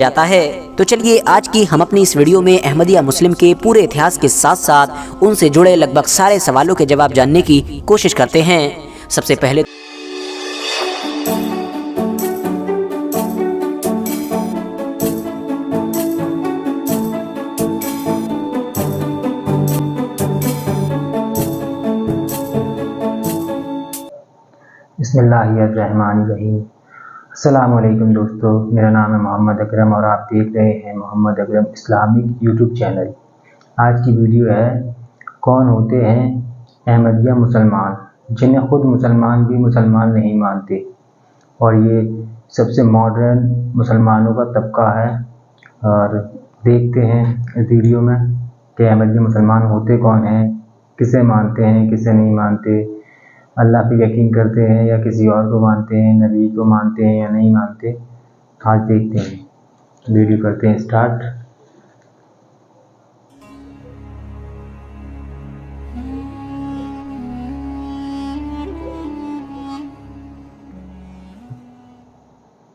जाता है। तो चलिए आज की हम अपनी इस वीडियो में अहमदिया मुस्लिम के पूरे इतिहास के साथ साथ उनसे जुड़े लगभग सारे सवालों के जवाब जानने की कोशिश करते हैं। सबसे पहले बिस्मिल्लाहिर्रहमानिर्रहीम। अस्सलाम वालेकुम दोस्तों, मेरा नाम है मोहम्मद अकरम और आप देख रहे हैं Mohammad Akram Islamic YouTube channel. आज की वीडियो है कौन होते हैं अहमदिया मुसलमान, जिन्हें ख़ुद मुसलमान भी मुसलमान नहीं मानते, और ये सबसे मॉडर्न मुसलमानों का तबका है। और देखते हैं इस वीडियो में कि अहमदिया मुसलमान होते कौन हैं, किसे मानते हैं किसे नहीं मानते, अल्लाह पे यकीन करते हैं या किसी और को मानते हैं, नबी को मानते हैं या नहीं मानते। आज देखते हैं, वीडियो करते हैं स्टार्ट।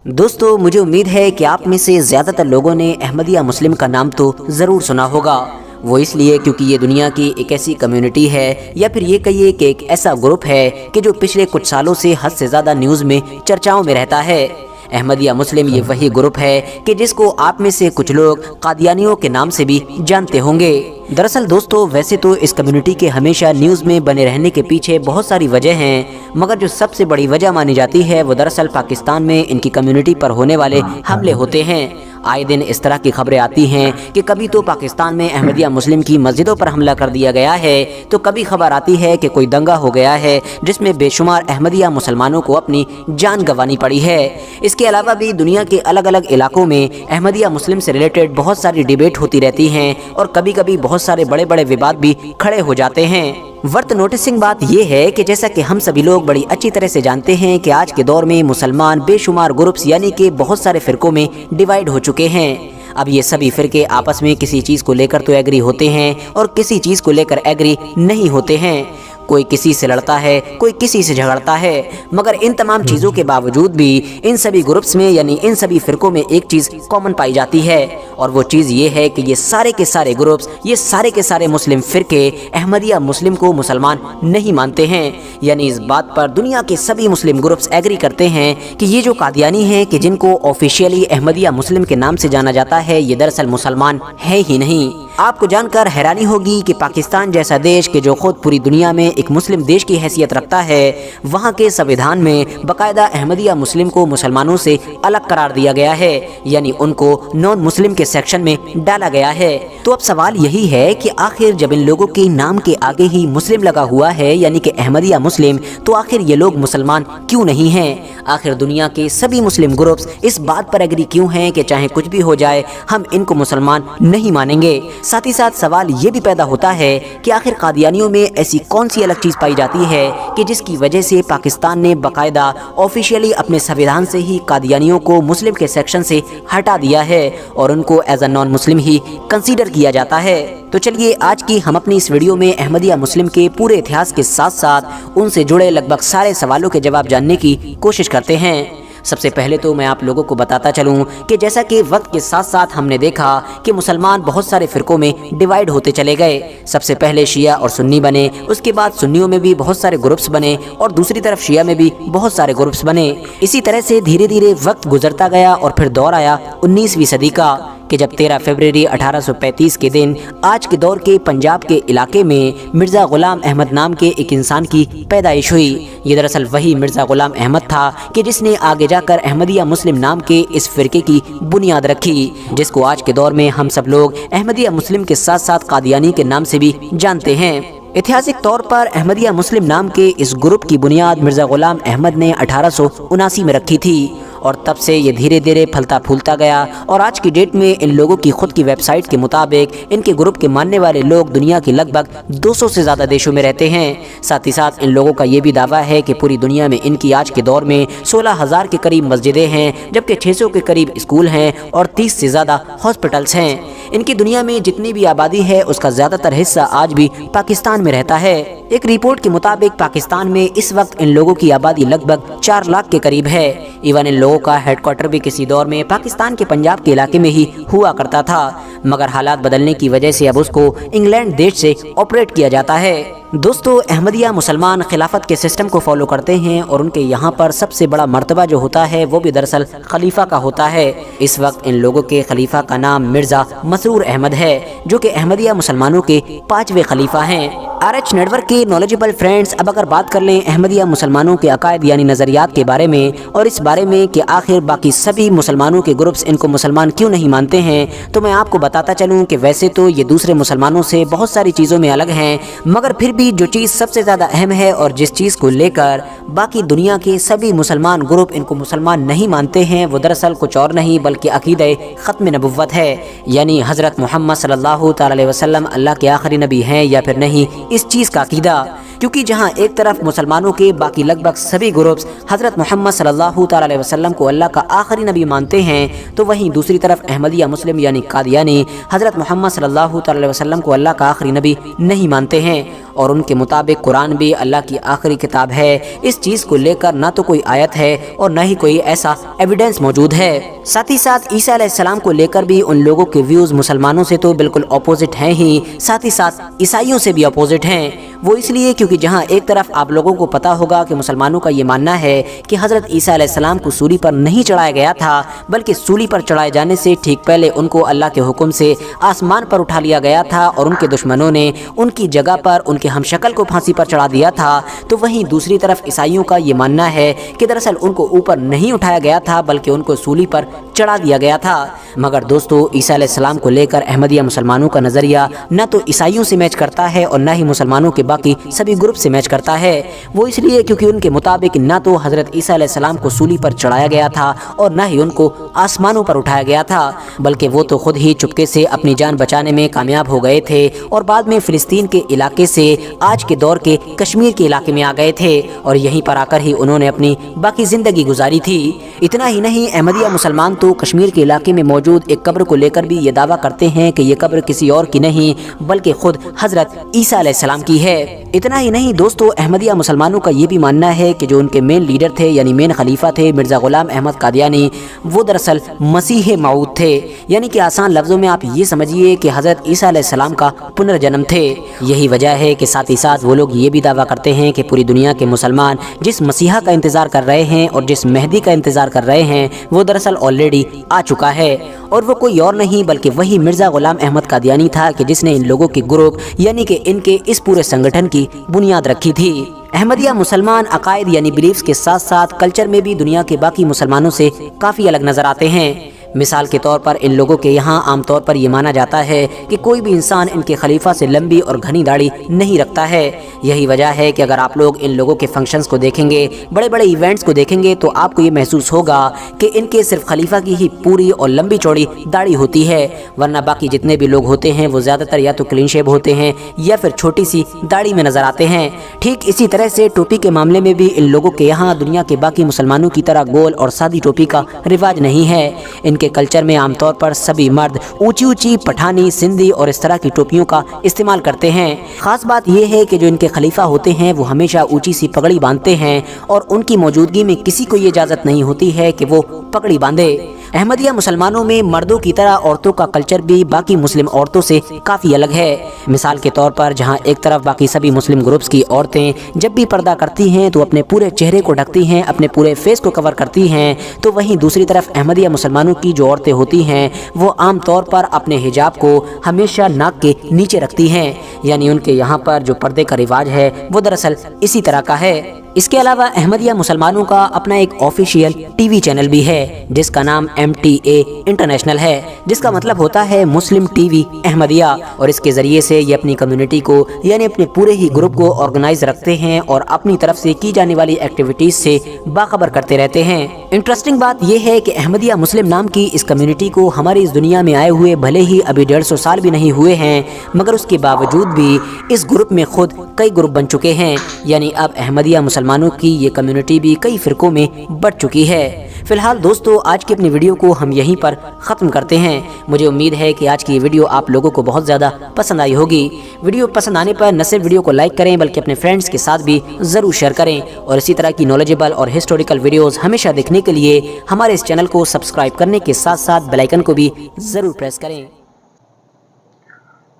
दोस्तों मुझे उम्मीद है कि आप में से ज़्यादातर लोगों ने अहमदिया मुस्लिम का नाम तो ज़रूर सुना होगा। वो इसलिए क्योंकि ये दुनिया की एक ऐसी कम्युनिटी है या फिर ये कहिए कि एक ऐसा ग्रुप है कि जो पिछले कुछ सालों से हद से ज़्यादा न्यूज़ में चर्चाओं में रहता है। अहमदिया मुस्लिम ये वही ग्रुप है कि जिसको आप में से कुछ लोग कादियानियों के नाम से भी जानते होंगे। दरअसल दोस्तों वैसे तो इस कम्युनिटी के हमेशा न्यूज़ में बने रहने के पीछे बहुत सारी वजह हैं, मगर जो सबसे बड़ी वजह मानी जाती है वो दरअसल पाकिस्तान में इनकी कम्युनिटी पर होने वाले हमले होते हैं। आए दिन इस तरह की खबरें आती हैं कि कभी तो पाकिस्तान में अहमदिया मुस्लिम की मस्जिदों पर हमला कर दिया गया है, तो कभी खबर आती है कि कोई दंगा हो गया है जिसमें बेशुमार अहमदिया मुसलमानों को अपनी जान गंवानी पड़ी है। इसके अलावा भी दुनिया के अलग अलग इलाकों में अहमदिया मुस्लिम से रिलेटेड बहुत सारी डिबेट होती रहती हैं और कभी कभी बहुत सारे बड़े बड़े विवाद भी खड़े हो जाते हैं। वर्थ नोटिसिंग बात यह है कि जैसा कि हम सभी लोग बड़ी अच्छी तरह से जानते हैं कि आज के दौर में मुसलमान बेशुमार ग्रुप्स यानी कि बहुत सारे फ़िरकों में डिवाइड हो चुके हैं। अब ये सभी फ़िरके आपस में किसी चीज़ को लेकर तो एग्री होते हैं और किसी चीज़ को लेकर एग्री नहीं होते हैं। कोई किसी से लड़ता है, कोई किसी से झगड़ता है, मगर इन तमाम चीज़ों के बावजूद भी इन सभी ग्रुप्स में यानी इन सभी फ़िरकों में एक चीज़ कॉमन पाई जाती है, और वो चीज़ ये है कि ये सारे के सारे ग्रुप्स, ये सारे के सारे मुस्लिम फ़िरके अहमदिया मुस्लिम को मुसलमान नहीं मानते हैं। यानी इस बात पर दुनिया के सभी मुस्लिम ग्रुप्स एग्री करते हैं कि ये जो कादियानी हैं कि जिनको ऑफिशियली अहमदिया मुस्लिम के नाम से जाना जाता है, ये दरअसल मुसलमान है ही नहीं। आपको जानकर हैरानी होगी कि पाकिस्तान जैसा देश कि जो खुद पूरी दुनिया में एक मुस्लिम देश की हैसियत रखता है, वहाँ के संविधान में बाकायदा अहमदिया मुस्लिम को मुसलमानों से अलग करार दिया गया है, यानी उनको नॉन मुस्लिम के सेक्शन में डाला गया है। तो अब सवाल यही है कि आखिर जब इन लोगों के नाम के आगे ही मुस्लिम लगा हुआ है यानी कि अहमदिया मुस्लिम, तो आखिर ये लोग मुसलमान क्यों नहीं हैं? आखिर दुनिया के सभी मुस्लिम ग्रुप्स इस बात पर एग्री क्यों हैं कि चाहे कुछ भी हो जाए हम इनको मुसलमान नहीं मानेंगे? साथ ही साथ सवाल ये भी पैदा होता है कि आखिर कादियानियों में ऐसी कौन सी अलग चीज़ पाई जाती है कि जिसकी वजह से पाकिस्तान ने बाकायदा ऑफिशियली अपने संविधान से ही कादियानियों को मुस्लिम के सेक्शन से हटा दिया है और उनको एज अ नॉन मुस्लिम ही कंसीडर किया जाता है। तो चलिए आज की हम अपनी इस वीडियो में अहमदिया मुस्लिम के पूरे इतिहास के साथ साथ उनसे जुड़े लगभग सारे सवालों के जवाब जानने की कोशिश करते हैं। सबसे पहले तो मैं आप लोगों को बताता चलूं कि जैसा कि वक्त के साथ साथ हमने देखा कि मुसलमान बहुत सारे फ़िरकों में डिवाइड होते चले गए। सबसे पहले शिया और सुन्नी बने, उसके बाद सुन्नियों में भी बहुत सारे ग्रुप्स बने और दूसरी तरफ शिया में भी बहुत सारे ग्रुप्स बने। इसी तरह से धीरे धीरे वक्त गुजरता गया और फिर दौर आया 19वीं सदी का कि जब 13 फरवरी 1835 के दिन आज के दौर के पंजाब के इलाके में मिर्ज़ा ग़ुलाम अहमद नाम के एक इंसान की पैदाइश हुई। ये दरअसल वही मिर्ज़ा ग़ुलाम अहमद था कि जिसने आगे जाकर अहमदिया मुस्लिम नाम के इस फ़िरके की बुनियाद रखी, जिसको आज के दौर में हम सब लोग अहमदिया मुस्लिम के साथ साथ कादियानी के नाम से भी जानते हैं। ऐतिहासिक तौर पर अहमदिया मुस्लिम नाम के इस ग्रुप की बुनियाद मिर्ज़ा ग़ुलाम अहमद ने 1879 में रखी थी और तब से ये धीरे धीरे फलता फूलता गया और आज की डेट में इन लोगों की खुद की वेबसाइट के मुताबिक इनके ग्रुप के मानने वाले लोग दुनिया के लगभग 200 से ज़्यादा देशों में रहते हैं। साथ ही साथ इन लोगों का ये भी दावा है कि पूरी दुनिया में इनकी आज के दौर में 16,000 के करीब मस्जिदें हैं, जबकि 600 के करीब स्कूल हैं और 30 से ज़्यादा हॉस्पिटल्स हैं। ان کی دنیا میں جتنی بھی آبادی ہے اس کا زیادہ تر حصہ آج بھی پاکستان میں رہتا ہے۔ ایک رپورٹ کے مطابق پاکستان میں اس وقت ان لوگوں کی آبادی لگ بھگ 4 لاکھ کے قریب ہے۔ ایون ان لوگوں کا ہیڈ کوارٹر بھی کسی دور میں پاکستان کے پنجاب کے علاقے میں ہی ہوا کرتا تھا، مگر حالات بدلنے کی وجہ سے اب اس کو انگلینڈ دیش سے آپریٹ کیا جاتا ہے۔ دوستو، احمدیہ مسلمان خلافت کے سسٹم کو فالو کرتے ہیں اور ان کے یہاں پر سب سے بڑا مرتبہ جو ہوتا ہے وہ بھی دراصل خلیفہ کا ہوتا ہے۔ اس وقت ان لوگوں کے خلیفہ کا نام مرزا مسرور احمد ہے، جو کہ احمدیہ مسلمانوں کے 5ویں خلیفہ ہیں۔ RH نیٹورک کے نالجبل فرینڈز، اب اگر بات کر لیں احمدیہ مسلمانوں کے عقائد یعنی نظریات کے بارے میں اور اس بارے میں کہ آخر باقی سبھی مسلمانوں کے گروپس ان کو مسلمان کیوں نہیں مانتے ہیں، تو میں آپ کو بتاتا چلوں کہ ویسے تو یہ دوسرے مسلمانوں سے بہت ساری چیزوں میں الگ ہیں، مگر پھر بھی جو چیز سب سے زیادہ اہم ہے اور جس چیز کو لے کر باقی دنیا کے سبھی مسلمان گروپ ان کو مسلمان نہیں مانتے ہیں، وہ دراصل کچھ اور نہیں بلکہ عقیدہ ختم نبوت ہے، یعنی حضرت محمد صلی اللہ تعالی علیہ وسلم اللہ کے آخری نبی ہیں یا پھر نہیں، اس چیز کا عقیدہ۔ کیونکہ جہاں ایک طرف مسلمانوں کے باقی لگ بھگ سبھی گروپس حضرت محمد صلی اللہ تعالی علیہ وسلم کو اللہ کا آخری نبی مانتے ہیں، تو وہیں دوسری طرف احمدیہ مسلم یعنی قادیانی حضرت محمد صلی اللہ تعالی علیہ وسلم کو اللہ کا آخری نبی نہیں مانتے ہیں، اور ان کے مطابق قرآن بھی اللہ کی آخری کتاب ہے۔ اس چیز کو لے کر نہ تو کوئی آیت ہے اور نہ ہی کوئی ایسا ایویڈنس موجود ہے۔ ساتھ ہی ساتھ عیسیٰ علیہ السلام کو لے کر بھی ان لوگوں کے ویوز مسلمانوں سے تو بالکل اپوزٹ ہیں ہی، ساتھ ہی ساتھ عیسائیوں سے بھی اپوزٹ ہیں۔ وہ اس لیے کیونکہ جہاں ایک طرف آپ لوگوں کو پتا ہوگا کہ مسلمانوں کا یہ ماننا ہے کہ حضرت عیسیٰ علیہ السلام کو سولی پر نہیں چڑھایا گیا تھا، بلکہ سولی پر چڑھائے جانے سے ٹھیک پہلے ان کو اللہ کے حکم سے آسمان پر اٹھا لیا گیا تھا اور ان کے دشمنوں نے ان کی جگہ پر ان کے ہم شکل کو پھانسی پر چڑھا دیا تھا، تو وہیں دوسری طرف عیسائیوں کا یہ ماننا ہے کہ دراصل ان کو اوپر نہیں اٹھایا گیا تھا بلکہ ان کو سولی پر چڑھا دیا گیا تھا۔ مگر دوستو، عیسیٰ علیہ السلام کو لے کر احمدیہ مسلمانوں کا نظریہ نہ تو عیسائیوں سے میچ کرتا ہے اور نہ ہی مسلمانوں کے باقی سبھی گروپ سے میچ کرتا ہے۔ وہ اس لیے کیونکہ ان کے مطابق نہ تو حضرت عیسیٰ علیہ السلام کو سولی پر چڑھایا گیا تھا اور نہ ہی ان کو آسمانوں پر اٹھایا گیا تھا، بلکہ وہ تو خود ہی چپکے سے اپنی جان بچانے میں کامیاب ہو گئے تھے اور بعد میں فلسطین کے علاقے سے آج کے دور کے کشمیر کے علاقے میں آ گئے تھے اور یہیں پر آ کر ہی انہوں نے اپنی باقی زندگی گزاری تھی۔ اتنا ہی نہیں، احمدیہ مسلمان تو کشمیر کے علاقے میں موجود ایک قبر کو لے کر بھی یہ دعویٰ کرتے ہیں کہ یہ قبر کسی اور کی نہیں بلکہ خود حضرت عیسیٰ علیہ السلام کی ہے۔ اتنا ہی نہیں دوستو، احمدیہ مسلمانوں کا یہ بھی ماننا ہے کہ جو ان کے مین لیڈر تھے یعنی مین خلیفہ تھے مرزا غلام احمد قادیانی، وہ دراصل مسیح موعود تھے، یعنی کہ آسان لفظوں میں آپ یہ سمجھیے کہ حضرت عیسیٰ علیہ السلام کا پنرجنم تھے۔ یہی وجہ ہے کہ ساتھ ہی ساتھ وہ لوگ یہ بھی دعویٰ کرتے ہیں کہ پوری دنیا کے مسلمان جس مسیحا کا انتظار کر رہے ہیں اور جس مہدی کا انتظار کر رہے ہیں وہ دراصل آلریڈی آ چکا ہے، اور وہ کوئی اور نہیں بلکہ وہی مرزا غلام احمد قادیانی تھا کہ جس نے ان لوگوں کے گروپ یعنی کہ ان کے اس پورے سنگٹھن کی بنیاد رکھی تھی۔ احمدیہ مسلمان عقائد یعنی بلیفز کے ساتھ ساتھ کلچر میں بھی دنیا کے باقی مسلمانوں سے کافی الگ نظر آتے ہیں۔ مثال کے طور پر ان لوگوں کے یہاں عام طور پر یہ مانا جاتا ہے کہ کوئی بھی انسان ان کے خلیفہ سے لمبی اور گھنی داڑھی نہیں رکھتا ہے۔ یہی وجہ ہے کہ اگر آپ لوگ ان لوگوں کے فنکشنز کو دیکھیں گے، بڑے بڑے ایونٹس کو دیکھیں گے، تو آپ کو یہ محسوس ہوگا کہ ان کے صرف خلیفہ کی ہی پوری اور لمبی چوڑی داڑھی ہوتی ہے، ورنہ باقی جتنے بھی لوگ ہوتے ہیں وہ زیادہ تر یا تو کلین شیو ہوتے ہیں یا پھر چھوٹی سی داڑھی میں نظر آتے ہیں۔ ٹھیک اسی طرح سے ٹوپی کے معاملے میں بھی ان لوگوں کے یہاں دنیا کے باقی مسلمانوں کی طرح گول اور سادی ٹوپی کا رواج نہیں ہے۔ ان کے کلچر میں عام طور پر سبھی مرد اونچی اونچی پٹھانی، سندھی اور اس طرح کی ٹوپیوں کا استعمال کرتے ہیں۔ خاص بات یہ ہے کہ جو ان کے خلیفہ ہوتے ہیں وہ ہمیشہ اونچی سی پگڑی باندھتے ہیں اور ان کی موجودگی میں کسی کو یہ اجازت نہیں ہوتی ہے کہ وہ پگڑی باندھے۔ احمدیہ مسلمانوں میں مردوں کی طرح عورتوں کا کلچر بھی باقی مسلم عورتوں سے کافی الگ ہے۔ مثال کے طور پر جہاں ایک طرف باقی سبھی مسلم گروپس کی عورتیں جب بھی پردہ کرتی ہیں تو اپنے پورے چہرے کو ڈھکتی ہیں، اپنے پورے فیس کو کور کرتی ہیں، تو وہیں دوسری طرف احمدیہ مسلمانوں کی جو عورتیں ہوتی ہیں وہ عام طور پر اپنے حجاب کو ہمیشہ ناک کے نیچے رکھتی ہیں، یعنی ان کے یہاں پر جو پردے کا رواج ہے وہ دراصل اسی طرح کا ہے۔ اس کے علاوہ احمدیہ مسلمانوں کا اپنا ایک آفیشیل ٹی وی چینل بھی ہے جس کا نام MTA انٹرنیشنل ہے، جس کا مطلب ہوتا ہے مسلم ٹی وی احمدیہ، اور اس کے ذریعے سے یہ اپنی کمیونٹی کو یعنی اپنے پورے ہی گروپ کو آرگنائز رکھتے ہیں اور اپنی طرف سے کی جانے والی ایکٹیویٹیز سے باخبر کرتے رہتے ہیں۔ انٹرسٹنگ بات یہ ہے کہ احمدیہ مسلم نام کی اس کمیونٹی کو ہماری اس دنیا میں آئے ہوئے بھلے ہی ابھی 150 سال بھی نہیں ہوئے ہیں، مگر اس کے باوجود بھی اس گروپ میں خود کئی گروپ بن چکے ہیں، یعنی اب احمدیہ مسلمانوں کی یہ کمیونٹی بھی کئی فرقوں میں بٹ چکی ہے۔ فی الحال دوستو، آج کی اپنی ویڈیو کو ہم یہیں پر ختم کرتے ہیں۔ हैं। मुझे उम्मीद है कि आज की ये वीडियो आप लोगों को बहुत ज़्यादा पसंद आई होगी। वीडियो पसंद आने पर न सिर्फ वीडियो को लाइक करें बल्कि अपने फ्रेंड्स के साथ भी ज़रूर शेयर करें, और इसी तरह की नॉलेजेबल और हिस्टोरिकल वीडियोज़ हमेशा देखने के लिए हमारे इस चैनल को सब्सक्राइब करने के साथ साथ बेल आइकन को भी ज़रूर प्रेस करें।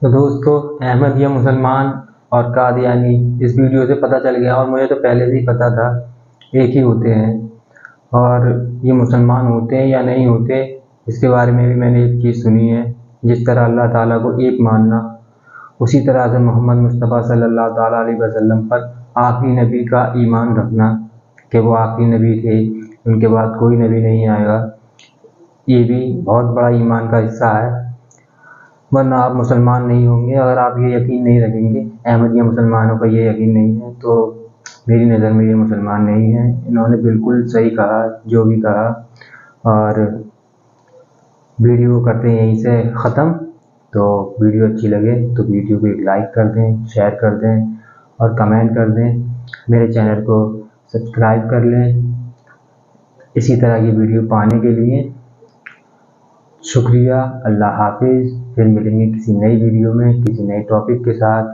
तो दोस्तों, अहमदिया मुसलमान और कादियानी इस वीडियो से पता चल गया, और मुझे तो पहले से ही पता था एक ही होते हैं। और ये मुसलमान होते हैं या नहीं होते, इसके बारे में भी मैंने एक चीज़ सुनी है। जिस तरह अल्लाह ताला को एक मानना, उसी तरह से मोहम्मद मुस्तफ़ा सल्लल्लाहु ताला अलैहि वसल्लम पर आखिरी नबी का ईमान रखना कि वो आखिरी नबी थे, उनके बाद कोई नबी नहीं आएगा, ये भी बहुत बड़ा ईमान का हिस्सा है। वरना आप मुसलमान नहीं होंगे अगर आप ये यकीन नहीं रखेंगे। अहमदिया मुसलमानों का ये यकीन नहीं है तो मेरी नज़र में ये मुसलमान नहीं है। इन्होंने बिल्कुल सही कहा जो भी कहा। और वीडियो करते हैं यहीं से ख़त्म। तो वीडियो अच्छी लगे तो वीडियो को एक लाइक कर दें, शेयर कर दें और कमेंट कर दें। मेरे चैनल को सब्सक्राइब कर लें इसी तरह की वीडियो पाने के लिए। शुक्रिया, अल्लाह हाफिज़। फिर मिलेंगे किसी नई वीडियो में किसी नए टॉपिक के साथ।